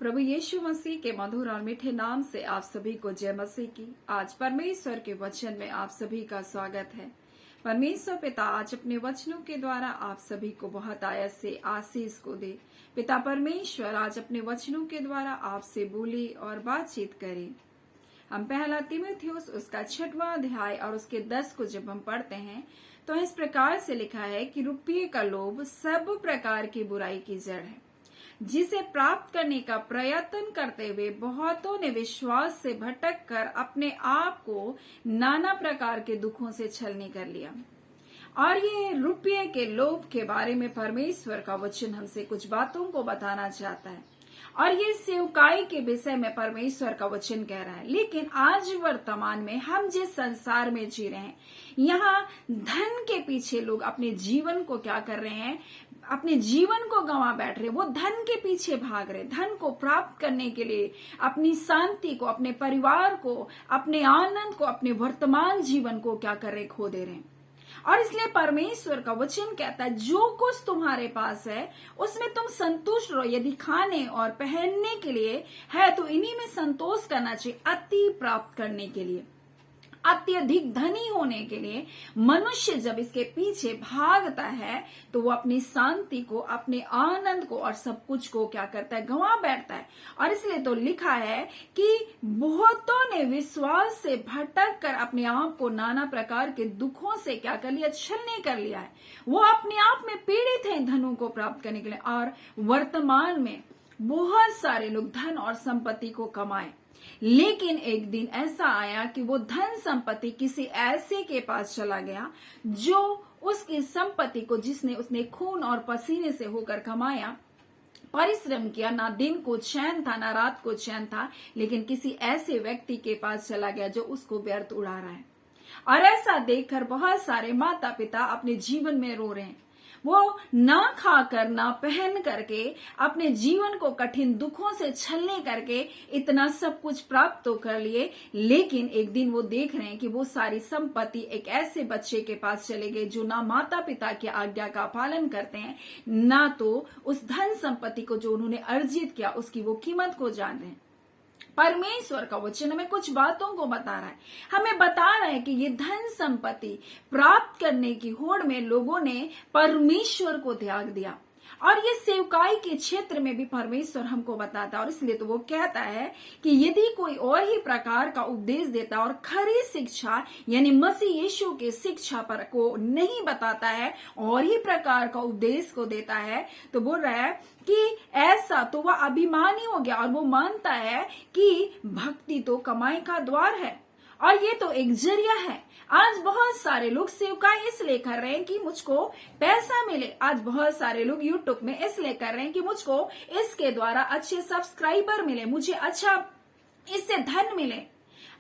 प्रभु यीशु मसीह के मधुर और मीठे नाम से आप सभी को जय मसीह की। आज परमेश्वर के वचन में आप सभी का स्वागत है। परमेश्वर पिता आज अपने वचनों के द्वारा आप सभी को बहुत आयत से आशीष को दे। पिता परमेश्वर आज अपने वचनों के द्वारा आपसे बोले और बातचीत करे। हम पहला तीमुथियुस उसका 6वां अध्याय और उसके 10 को जब हम पढ़ते हैं तो इस प्रकार से लिखा है कि रुपये का लोभ सब प्रकार की बुराई की जड़ है, जिसे प्राप्त करने का प्रयत्न करते हुए बहुतों ने विश्वास से भटक कर अपने आप को नाना प्रकार के दुखों से छलनी कर लिया। और ये रुपये के लोभ के बारे में परमेश्वर का वचन हमसे कुछ बातों को बताना चाहता है और ये सेवकाई के विषय में परमेश्वर का वचन कह रहा है। लेकिन आज वर्तमान में हम जिस संसार में जी रहे हैं, यहाँ धन के पीछे लोग अपने जीवन को क्या कर रहे हैं, अपने जीवन को गंवा बैठ रहे। वो धन के पीछे भाग रहे, धन को प्राप्त करने के लिए अपनी शांति को, अपने परिवार को, अपने आनंद को, अपने वर्तमान जीवन को क्या कर रहे, खो दे रहे हैं। और इसलिए परमेश्वर का वचन कहता है जो कुछ तुम्हारे पास है उसमें तुम संतुष्ट रहो। यदि खाने और पहनने के लिए है तो इन्हीं में संतोष करना चाहिए। अति प्राप्त करने के लिए, अत्यधिक धनी होने के लिए मनुष्य जब इसके पीछे भागता है तो वो अपनी शांति को, अपने आनंद को और सब कुछ को क्या करता है, गंवा बैठता है। और इसलिए तो लिखा है कि बहुतों ने विश्वास से भटक कर अपने आप को नाना प्रकार के दुखों से क्या कर लिया, छलनी कर लिया है। वो अपने आप में पीड़ित हैं धनों को प्राप्त करने के लिए। और वर्तमान में बहुत सारे लोग धन और संपत्ति को कमाए, लेकिन एक दिन ऐसा आया कि वो धन संपत्ति किसी ऐसे के पास चला गया जो उसकी संपत्ति को, जिसने उसने खून और पसीने से होकर कमाया, परिश्रम किया, ना दिन को चैन था ना रात को चैन था, लेकिन किसी ऐसे व्यक्ति के पास चला गया जो उसको व्यर्थ उड़ा रहा है। और ऐसा देखकर बहुत सारे माता पिता अपने जीवन में रो रहे हैं। वो ना खाकर ना पहन करके अपने जीवन को कठिन दुखों से छलने करके इतना सब कुछ प्राप्त तो कर लिए, लेकिन एक दिन वो देख रहे हैं कि वो सारी संपत्ति एक ऐसे बच्चे के पास चले गए जो ना माता पिता की आज्ञा का पालन करते हैं, ना तो उस धन संपत्ति को जो उन्होंने अर्जित किया उसकी वो कीमत को जान रहे हैं। परमेश्वर का वचन हमें कुछ बातों को बता रहा है। हमें बता रहा है कि ये धन संपत्ति प्राप्त करने की होड़ में लोगों ने परमेश्वर को त्याग दिया। और ये सेवकाई के क्षेत्र में भी परमेश्वर हमको बताता है। और इसलिए तो वो कहता है कि यदि कोई और ही प्रकार का उपदेश देता और खरी शिक्षा यानी मसीह यीशु के शिक्षा पर को नहीं बताता है और ही प्रकार का उपदेश को देता है, तो बोल रहा है कि ऐसा तो वह अभिमानी हो गया और वो मानता है कि भक्ति तो कमाई का द्वार है और ये तो एक जरिया है। आज बहुत सारे लोग सेवकाई इसलिए कर रहे हैं कि मुझको पैसा मिले। आज बहुत सारे लोग यूट्यूब में इसलिए कर रहे हैं कि मुझको इसके द्वारा अच्छे सब्सक्राइबर मिले, मुझे अच्छा इससे धन मिले।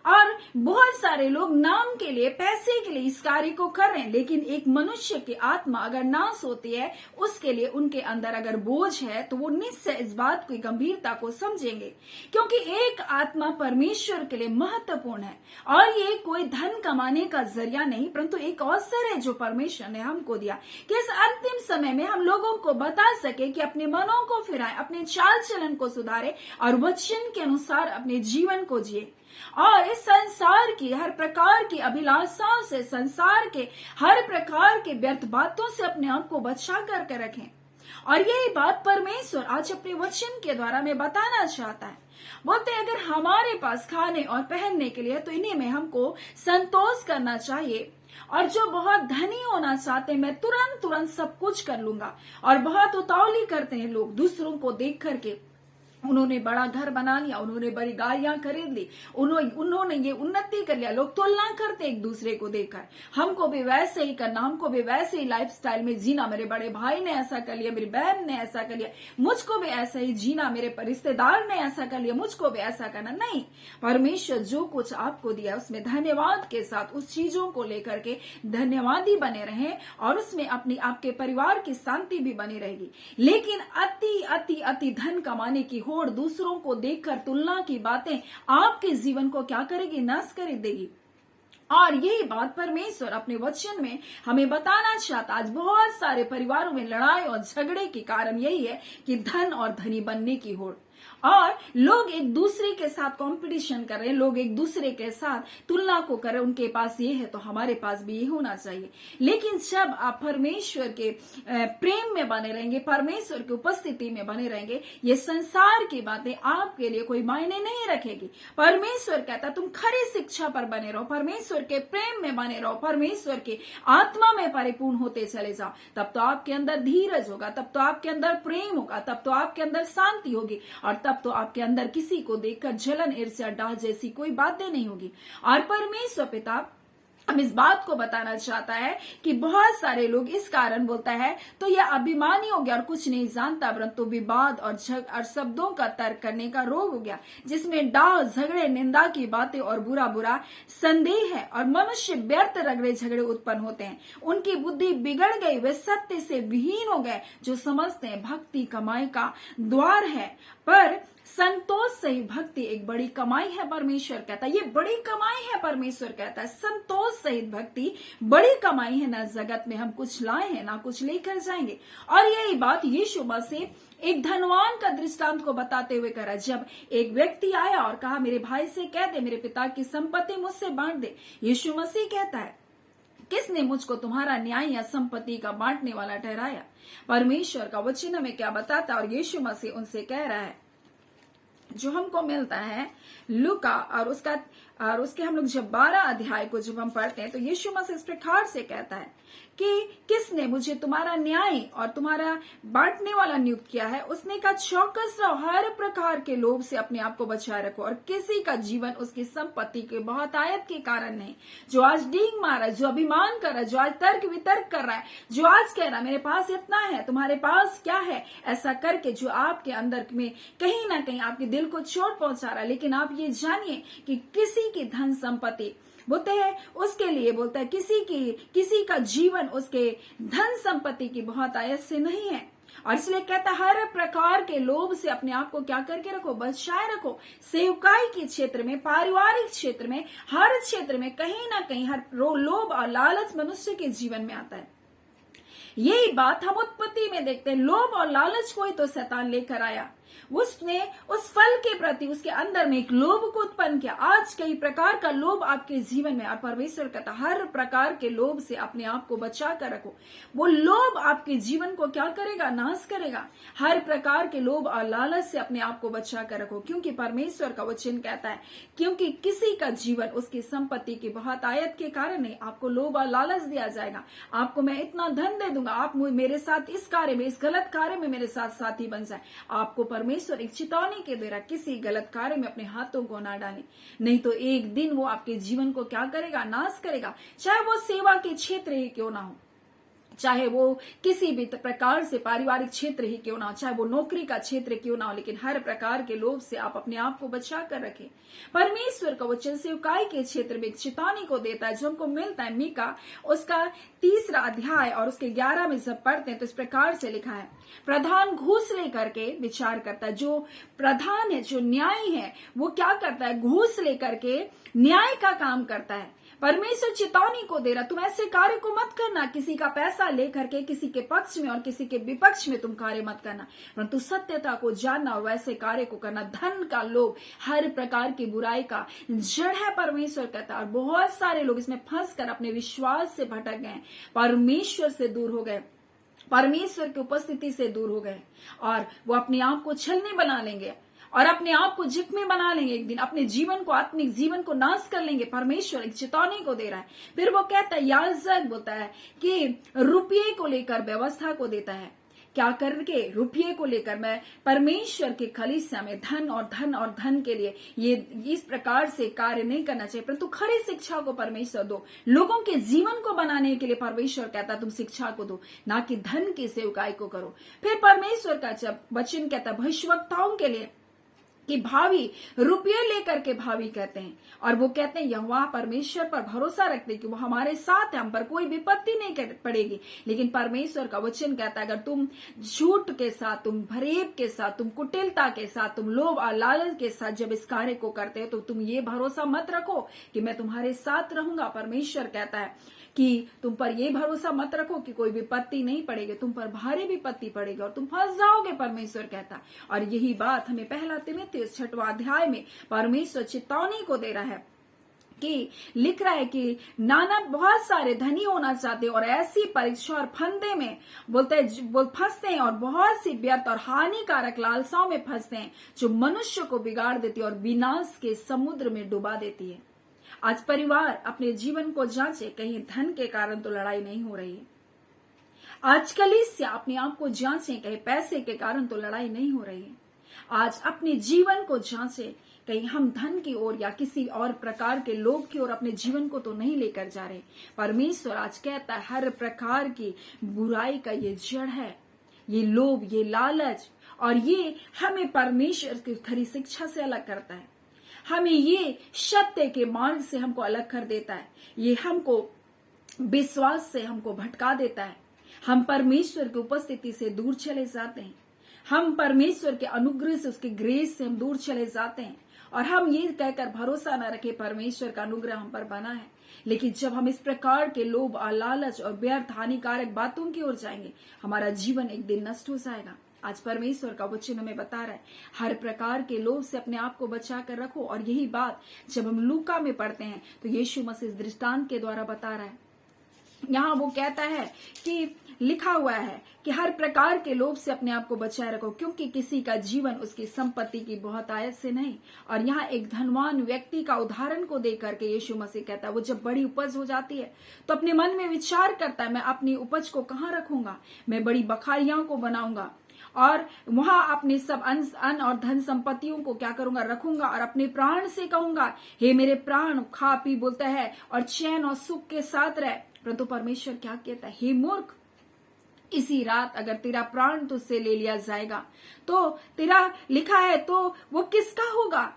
और बहुत सारे लोग नाम के लिए, पैसे के लिए इस कार्य को कर रहे हैं। लेकिन एक मनुष्य की आत्मा अगर नाश होती है, उसके लिए उनके अंदर अगर बोझ है तो वो निश्चय इस बात की गंभीरता को समझेंगे, क्योंकि एक आत्मा परमेश्वर के लिए महत्वपूर्ण है। और ये कोई धन कमाने का जरिया नहीं, परंतु एक अवसर है जो परमेश्वर ने हमको दिया कि इस अंतिम समय में हम लोगों को बता सके कि अपने मनों को फिराएं, अपने चाल चलन को सुधारें और वचन के अनुसार अपने जीवन को जिए। और इस संसार की हर प्रकार की अभिलाषाओं से, संसार के हर प्रकार के व्यर्थ बातों से अपने आप को बचा करके रखें। और यही बात परमेश्वर आज अपने वचन के द्वारा में बताना चाहता है। बोलते हैं अगर हमारे पास खाने और पहनने के लिए तो इन्हीं में हमको संतोष करना चाहिए। और जो बहुत धनी होना चाहते हैं, मैं तुरंत सब कुछ कर लूंगा। और बहुत उतावली करते हैं लोग दूसरों को देख करके। उन्होंने बड़ा घर बना लिया, उन्होंने बड़ी गाड़ियां खरीद ली, उन्होंने ये उन्नति कर लिया। लोग तुलना करते एक दूसरे को देखकर, हमको भी वैसे ही करना, हमको भी वैसे ही लाइफस्टाइल में जीना। मेरे बड़े भाई ने ऐसा कर लिया, मेरी बहन ने ऐसा कर लिया, मुझको भी ऐसा ही जीना। मेरे रिश्तेदार ने ऐसा कर लिया, मुझको भी ऐसा करना। नहीं, परमेश्वर जो कुछ आपको दिया उसमें धन्यवाद के साथ उस चीजों को लेकर के धन्यवादी बने रहें और उसमें अपनी आपके परिवार की शांति भी बनी रहेगी। लेकिन अति अति अति धन कमाने की होड़, दूसरों को देखकर तुलना की बातें आपके जीवन को क्या करेगी, नाश कर देगी। और यही बात परमेश्वर अपने वचन में हमें बताना चाहता। आज बहुत सारे परिवारों में लड़ाई और झगड़े के कारण यही है कि धन और धनी बनने की होड़। और लोग एक दूसरे के साथ कंपटीशन कर रहे हैं, लोग एक दूसरे के साथ तुलना को कर रहे हैं, उनके पास ये है तो हमारे पास भी ये होना चाहिए। लेकिन जब आप परमेश्वर के प्रेम में बने रहेंगे, परमेश्वर की उपस्थिति में बने रहेंगे, ये संसार की बातें आपके लिए कोई मायने नहीं रखेगी। परमेश्वर कहता तुम खरी शिक्षा पर बने रहो, परमेश्वर के प्रेम में बने रहो, परमेश्वर के आत्मा में परिपूर्ण होते चले जाओ। तब तो आपके अंदर धीरज होगा, तब तो आपके अंदर प्रेम होगा, तब तो आपके अंदर शांति होगी, और तब तो आपके अंदर किसी को देखकर जलन, ईर्ष्या, डाह जैसी कोई बातें नहीं होगी। और परमेश्वर पिता हम इस बात को बताना चाहता है कि बहुत सारे लोग इस कारण बोलता है तो यह अभिमानी हो गया और कुछ नहीं जानता, परंतु विवाद और शब्दों का तर्क करने का रोग हो गया, जिसमें डाह, झगड़े, निंदा की बातें और बुरा बुरा संदेह है, और मनुष्य व्यर्थ रगड़े झगड़े उत्पन्न होते हैं। उनकी बुद्धि बिगड़ गई, वे सत्य से विहीन हो गए, जो समझते हैं भक्ति कमाई का द्वार है, पर संतोष सहित भक्ति एक बड़ी कमाई है। परमेश्वर कहता है ये बड़ी कमाई है। परमेश्वर कहता है संतोष सहित भक्ति बड़ी कमाई है। न जगत में हम कुछ लाए हैं, ना कुछ लेकर जाएंगे। और यही बात यीशु मसीह एक धनवान का दृष्टांत को बताते हुए करा। जब एक व्यक्ति आया और कहा मेरे भाई से कह दे मेरे पिता की संपत्ति मुझसे बांट दे। यीशु मसीह कहता है किसने मुझको तुम्हारा न्याय या संपत्ति का बांटने वाला ठहराया। परमेश्वर का वचन हमें क्या बताता है, और यीशु मसीह उनसे कह रहा है जो हमको मिलता है लूका और उसके हम लोग जब 12 अध्याय को जब हम पढ़ते हैं तो यीशु मसीह इस प्रकार से कहता है कि किसने मुझे तुम्हारा न्याय और तुम्हारा बांटने वाला नियुक्त किया है। उसने कहा चौकस रहो, हर प्रकार के लोभ से अपने आप को बचाए रखो, और किसी का जीवन उसकी संपत्ति के बहुतायत के कारण नहीं। जो आज डींग मार रहा है, जो अभिमान कर रहा है, जो आज तर्क वितर्क कर रहा है, जो आज कह रहा है मेरे पास इतना है, तुम्हारे पास क्या है, ऐसा करके जो आपके अंदर में कहीं ना कहीं आपके दिल को चोट पहुंचा रहा है। लेकिन आप ये जानिए कि किसी की धन संपत्ति बोलते हैं उसके लिए, बोलता है किसी का जीवन उसके धन संपत्ति की बहुत आयत से नहीं है। और इसलिए कहता हर प्रकार के लोभ से अपने आप को क्या करके रखो, बचाए रखो। सेवकाई के क्षेत्र में, पारिवारिक क्षेत्र में, हर क्षेत्र में कहीं ना कहीं हर लोभ और लालच मनुष्य के जीवन में आता है। यही बात हम उत्पत्ति में देखते हैं। लोभ और लालच को ही तो शैतान लेकर आया। उसने उस फल के प्रति उसके अंदर में एक लोभ को उत्पन्न किया। आज कई प्रकार का लोभ आपके जीवन में, और परमेश्वर कहता हर प्रकार के लोभ से अपने आप को बचा कर रखो। वो लोभ आपके जीवन को क्या करेगा, नाश करेगा। हर प्रकार के लोभ और लालच से अपने आप को बचा कर रखो, क्योंकि परमेश्वर का वचन कहता है क्योंकि किसी का जीवन उसकी संपत्ति की बहुत आयत के कारण नहीं। आपको लोभ और लालच दिया जाएगा, आपको मैं इतना धन दे दूंगा, आप मेरे साथ इस कार्य में, इस गलत कार्य में मेरे साथ साथी बन जाए। आपको परमेश्वर एक चेतावनी के द्वारा किसी गलत कार्य में अपने हाथों को ना डालें, नहीं तो एक दिन वो आपके जीवन को क्या करेगा, नाश करेगा। चाहे वो सेवा के क्षेत्र ही क्यों ना हो, चाहे वो किसी भी प्रकार से पारिवारिक क्षेत्र ही क्यों ना हो, चाहे वो नौकरी का क्षेत्र क्यों ना हो, लेकिन हर प्रकार के लोभ से आप अपने आप को बचा कर रखें। परमेश्वर का वचन सेवकाई के क्षेत्र में एक चेतावनी को देता है जो हमको मिलता है मीका उसका 3 अध्याय और उसके 11 में जब पढ़ते हैं तो इस प्रकार से लिखा है प्रधान घूस लेकर के विचार करता है। जो प्रधान है, जो न्याय है, वो क्या करता है, घूस लेकर के न्याय का काम करता है। परमेश्वर चेतावनी को दे रहा तुम ऐसे कार्य को मत करना, किसी का पैसा लेकर के किसी के पक्ष में और किसी के विपक्ष में तुम कार्य मत करना, परंतु सत्यता को जानना और वैसे कार्य को करना। धन का लोभ हर प्रकार की बुराई का जड़ है, परमेश्वर कहता है। और बहुत सारे लोग इसमें फंस कर अपने विश्वास से भटक गए, परमेश्वर से दूर हो गए, परमेश्वर की उपस्थिति से दूर हो गए, और वो अपने आप को छलनी बना लेंगे और अपने आप को जिक्मे बना लेंगे। एक दिन अपने जीवन को, आत्मिक जीवन को नाश कर लेंगे। परमेश्वर एक चेतावनी को दे रहा है। फिर वो कहता है, याजक बोलता है कि रुपये को लेकर व्यवस्था को देता है, क्या करके, रुपये को लेकर मैं परमेश्वर के कलीसिया में धन और धन के लिए ये इस प्रकार से कार्य नहीं करना चाहिए, परंतु खरी शिक्षा को परमेश्वर दो। लोगों के जीवन को बनाने के लिए परमेश्वर कहता तुम शिक्षा को दो, ना कि धन की सेवकाई को करो। फिर परमेश्वर का जब वचन कहता भविष्यवक्ताओं के लिए कि भावी, रुपये लेकर के भावी कहते हैं, और वो कहते हैं यहोवा परमेश्वर पर भरोसा रखते कि वो हमारे साथ है, हम पर कोई विपत्ति नहीं पड़ेगी। लेकिन परमेश्वर का वचन कहता है अगर तुम झूठ के साथ, तुम फरेब के साथ, तुम कुटिलता के साथ, तुम लोभ और लालच के साथ जब इस कार्य को करते हो तो तुम ये भरोसा मत रखो कि मैं तुम्हारे साथ रहूंगा। परमेश्वर कहता है कि तुम पर यह भरोसा मत रखो कि कोई विपत्ति नहीं पड़ेगी, तुम पर भारी विपत्ति पड़ेगी और तुम फंस जाओगे, परमेश्वर कहता है। और यही बात हमें पहला तीमुथियुस 6वां अध्याय में परमेश्वर चेतावनी को दे रहा है कि लिख रहा है कि नाना बहुत सारे धनी होना चाहते हैं और ऐसी परीक्षा और फंदे में फंसते हैं और बहुत सी व्यर्थ और हानिकारक लालसाओं में फंसते हैं जो मनुष्य को बिगाड़ देती है और विनाश के समुद्र में डुबा देती है। आज परिवार अपने जीवन को जांचे, कहीं धन के कारण तो लड़ाई नहीं हो रही है। आज कलीसिया अपने आप को जांचे, कहीं पैसे के कारण तो लड़ाई नहीं हो रही है। आज अपने जीवन को जांचे, कहीं हम धन की ओर या किसी और प्रकार के लोभ की ओर अपने जीवन को तो नहीं लेकर जा रहे। परमेश्वर आज कहता है हर प्रकार की बुराई का ये जड़ है, ये लोभ, ये लालच, और ये हमें परमेश्वर की खरी शिक्षा से अलग करता है। हमें ये सत्य के मार्ग से हमको अलग कर देता है। ये हमको विश्वास से हमको भटका देता है। हम परमेश्वर की उपस्थिति से दूर चले जाते हैं। हम परमेश्वर के अनुग्रह से, उसके ग्रेस से हम दूर चले जाते हैं और हम ये कहकर भरोसा न रखे परमेश्वर का अनुग्रह हम पर बना है। लेकिन जब हम इस प्रकार के लोभ और लालच और व्यर्थ हानिकारक बातों की ओर जाएंगे, हमारा जीवन एक दिन नष्ट हो जाएगा। आज परमेश्वर का वचन हमें बता रहा है हर प्रकार के लोभ से अपने आप को बचा कर रखो। और यही बात जब हम लूका में पढ़ते हैं तो यीशु मसीह इस दृष्टांत के द्वारा बता रहा है। यहाँ वो कहता है कि लिखा हुआ है कि हर प्रकार के लोभ से अपने आप को बचाए रखो, क्योंकि किसी का जीवन उसकी संपत्ति की बहुत आयत से नहीं। और यहाँ एक धनवान व्यक्ति का उदाहरण को देकर के यीशु मसीह कहता है वो जब बड़ी उपज हो जाती है तो अपने मन में विचार करता है मैं अपनी उपज को कहाँ रखूंगा, मैं बड़ी बखारियों को बनाऊंगा और वहां अपने सब अन्न और धन संपत्तियों को क्या करूंगा, रखूंगा और अपने प्राण से कहूंगा हे मेरे प्राण खा पी बोलता है और चैन और सुख के साथ रह। परंतु परमेश्वर क्या कहता है, हे मूर्ख, इसी रात अगर तेरा प्राण तुझसे ले लिया जाएगा तो तेरा लिखा है तो वो किसका होगा।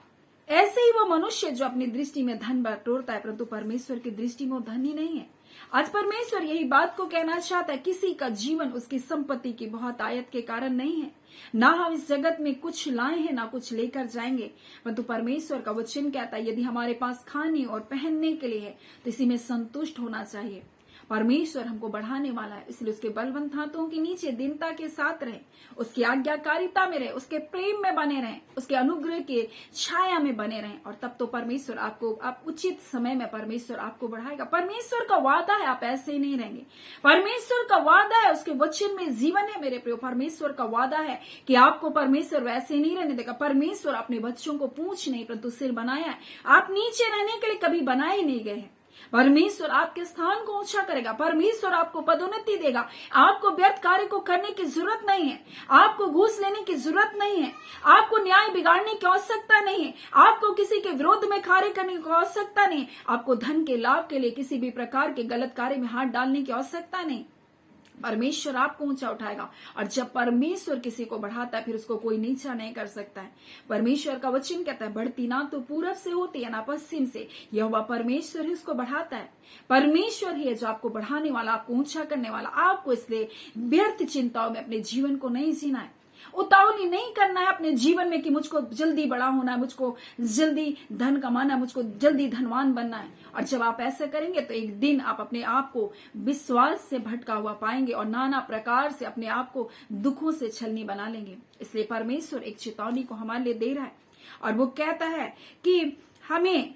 ऐसे ही वो मनुष्य जो अपनी दृष्टि में धन बटोरता है, परंतु परमेश्वर की दृष्टि में वो धन ही नहीं है। आज परमेश्वर यही बात को कहना चाहता है, किसी का जीवन उसकी संपत्ति की बहुत आयत के कारण नहीं है। ना हम इस जगत में कुछ लाए हैं ना कुछ लेकर जाएंगे, परंतु परमेश्वर का वचन कहता है यदि हमारे पास खाने और पहनने के लिए है तो इसी में संतुष्ट होना चाहिए। परमेश्वर हमको बढ़ाने वाला है, इसलिए उसके बलवंत हाथों के नीचे दीनता के साथ रहे, उसकी आज्ञाकारिता में रहे, उसके प्रेम में बने रहें, उसके अनुग्रह के छाया में बने रहें और तब तो परमेश्वर आप उचित समय में परमेश्वर आपको बढ़ाएगा। परमेश्वर का वादा है आप ऐसे ही नहीं रहेंगे। परमेश्वर का वादा है, उसके वचन में जीवन है मेरे प्रियो। परमेश्वर का वादा है कि आपको परमेश्वर वैसे नहीं रहने देगा। परमेश्वर अपने बच्चों को पूंछ नहीं परंतु सिर बनाया है। आप नीचे रहने के लिए कभी बनाए नहीं गए हैं। परमेश्वर आपके स्थान को ऊंचा करेगा, परमेश्वर आपको पदोन्नति देगा। आपको व्यर्थ कार्य को करने की जरूरत नहीं है, आपको घूस लेने की जरूरत नहीं है, आपको न्याय बिगाड़ने की आवश्यकता नहीं है, आपको किसी के विरोध में कार्य करने की आवश्यकता नहीं, आपको धन के लाभ के लिए किसी भी प्रकार के गलत कार्य में हाथ डालने की आवश्यकता नहीं। परमेश्वर आपको ऊंचा उठाएगा और जब परमेश्वर किसी को बढ़ाता है फिर उसको कोई नीचा नहीं कर सकता है। परमेश्वर का वचन कहता है बढ़ती ना तो पूरब से होती है ना पश्चिम से, यहोवा परमेश्वर ही उसको बढ़ाता है। परमेश्वर ही है जो आपको बढ़ाने वाला, आपको ऊंचा करने वाला। आपको इसलिए व्यर्थ चिंताओं में अपने जीवन को नहीं जीना है, उतावली नहीं करना है अपने जीवन में कि मुझको जल्दी बड़ा होना है, मुझको जल्दी धन कमाना है, मुझको जल्दी धनवान बनना है। और जब आप ऐसा करेंगे तो एक दिन आप अपने आप को विश्वास से भटका हुआ पाएंगे और नाना प्रकार से अपने आप को दुखों से छलनी बना लेंगे। इसलिए परमेश्वर एक चेतावनी को हमारे लिए दे रहा है और वो कहता है कि हमें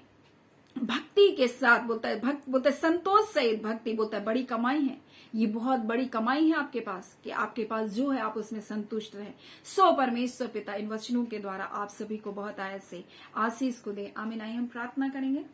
भक्ति के साथ बोलता है संतोष सहित भक्ति, बोलता है बड़ी कमाई है। ये बहुत बड़ी कमाई है आपके पास कि आपके पास जो है आप उसमें संतुष्ट रहे। सो परमेश्वर पिता इन वचनों के द्वारा आप सभी को बहुत आयत से आशीष को दे। आमीन। आइए हम प्रार्थना करेंगे।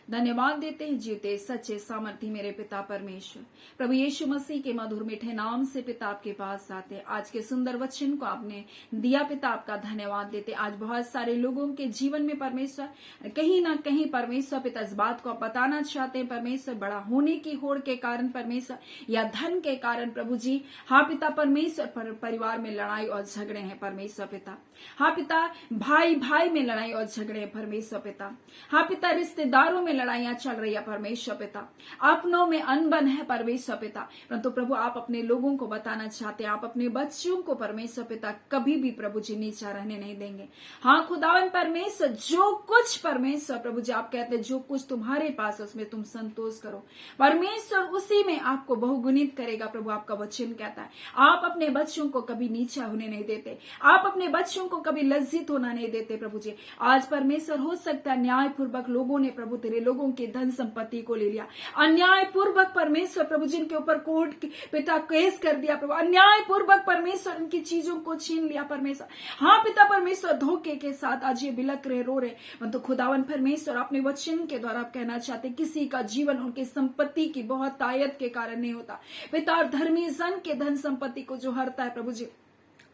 धन्यवाद देते हैं जीते सच्चे सामर्थी मेरे पिता परमेश्वर, प्रभु यीशु मसीह के मधुर मीठे नाम से पिता आपके पास आते हैं। आज के सुंदर वचन को आपने दिया पिता, आपका धन्यवाद देते। आज बहुत सारे लोगों के जीवन में परमेश्वर कहीं ना कहीं परमेश्वर पिता इस बात को आप बताना चाहते हैं परमेश्वर, बड़ा होने की होड़ के कारण परमेश्वर या धन के कारण प्रभु जी, हाँ पिता परमेश्वर परिवार में लड़ाई और झगड़े हैं परमेश्वर पिता। हाँ पिता भाई भाई में लड़ाई और झगड़े हैं परमेश्वर पिता। हाँ पिता रिश्तेदारों में में लड़ाइयां चल रही है परमेश्वर पिता, अपनों में अनबन है परमेश्वर पिता, परंतु प्रभु आप अपने लोगों को बताना चाहते हैं, आप अपने बच्चों को परमेश्वर पिता कभी भी प्रभु जी नीचा रहने नहीं देंगे। हाँ खुदावन परमेश्वर, जो कुछ परमेश्वर प्रभु जी आप कहते हैं जो कुछ तुम्हारे पास उसमें तुम संतोष करो परमेश्वर, उसी में आपको बहुगुणित करेगा। प्रभु आपका वचन कहता है आप अपने बच्चों को कभी नीचा होने नहीं देते, आप अपने बच्चों को कभी लज्जित होना नहीं देते। प्रभु जी आज परमेश्वर हो सकता है न्यायपूर्वक लोगों ने प्रभु तेरे लोगों की धन संपत्ति को ले लिया, अन्यायपूर्वक परमेश्वर प्रभु जी इनके ऊपर कोर्ट पिता केस कर दिया प्रभु, अन्यायपूर्वक परमेश्वर इनकी चीजों को छीन लिया परमेश्वर। हाँ पिता परमेश्वर धोखे के साथ आज ये बिलक रहे, रो रहे, तो खुदावन परमेश्वर अपने वचन के द्वारा आप कहना चाहते किसी का जीवन उनकी संपत्ति की बहुत तायत के कारण नहीं होता पिता, और धर्मी जन के धन संपत्ति को जो हरता है प्रभु जी,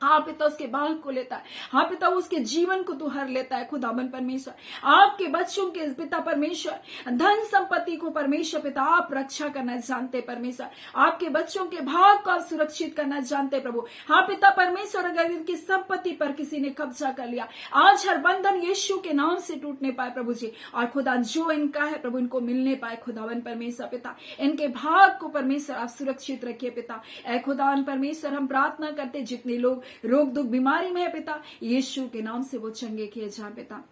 हाँ पिता उसके बाल को लेता है, हाँ पिता उसके जीवन को तू हर लेता है खुदावन परमेश्वर। आपके बच्चों के पिता परमेश्वर धन संपत्ति को परमेश्वर पिता आप रक्षा करना जानते परमेश्वर, आपके बच्चों के भाग को आप सुरक्षित करना जानते प्रभु। हाँ पिता परमेश्वर अगर इनकी संपत्ति पर किसी ने कब्जा कर लिया, आज हर बंधन यीशु के नाम से टूटने पाए प्रभु जी, और खुदा जो इनका है प्रभु इनको मिलने पाए खुदावन परमेश्वर पिता, इनके भाग को परमेश्वर आप सुरक्षित रखिए पिता। ऐ खुदावन परमेश्वर हम प्रार्थना करते जितने लोग रोग दुख बीमारी में है पिता, यीशु के नाम से वो चंगे किए जाए पिता।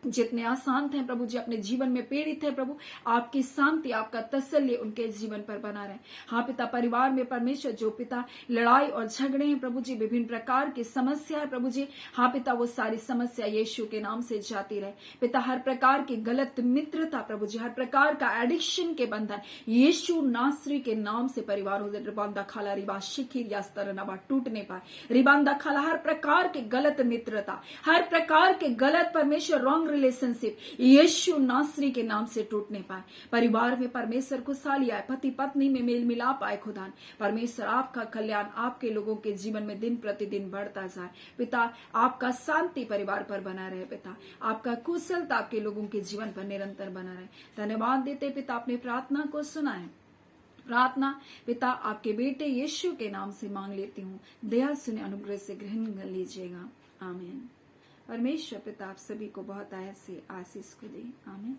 जितने अशांत हैं प्रभु जी, अपने जीवन में पीड़ित है प्रभु, आपकी शांति आपका तसल्ली उनके जीवन पर बना रहे। हाँ पिता परिवार में परमेश्वर जो पिता लड़ाई और झगड़े हैं प्रभु जी, विभिन्न प्रकार की समस्या है प्रभु जी, हाँ पिता वो सारी समस्या यीशु के नाम से जाती रहे पिता। हर प्रकार की गलत मित्रता प्रभु जी, हर प्रकार का एडिक्शन के बंधन यीशु नासरी के नाम से परिवारों से रिबांदा खाला रिबा शिखिर या स्तरनवा टूटने पाए, रिबांदा खाला हर प्रकार के गलत मित्रता, हर प्रकार के गलत परमेश्वर रॉन्ग रिलेशनशिप यीशु नासरी के नाम से टूटने पाए। परिवार में परमेश्वर खुशहाली आए, पति पत्नी में मेल मिलाप आए खुदा परमेश्वर, आपका कल्याण आपके लोगों के जीवन में दिन प्रतिदिन बढ़ता जाए पिता। आपका शांति परिवार पर बना रहे पिता, आपका कुशलता आपके लोगों के जीवन पर निरंतर बना रहे। धन्यवाद देते पिता, अपने प्रार्थना को सुना है। प्रार्थना पिता आपके बेटे यीशु के नाम से मांग लेती हूँ, दया सुने अनुग्रह से ग्रहण कर लीजिएगा, आमीन। परमेश्वर पिता आप सभी को बहुत आयत से आशीष को दे, आमीन।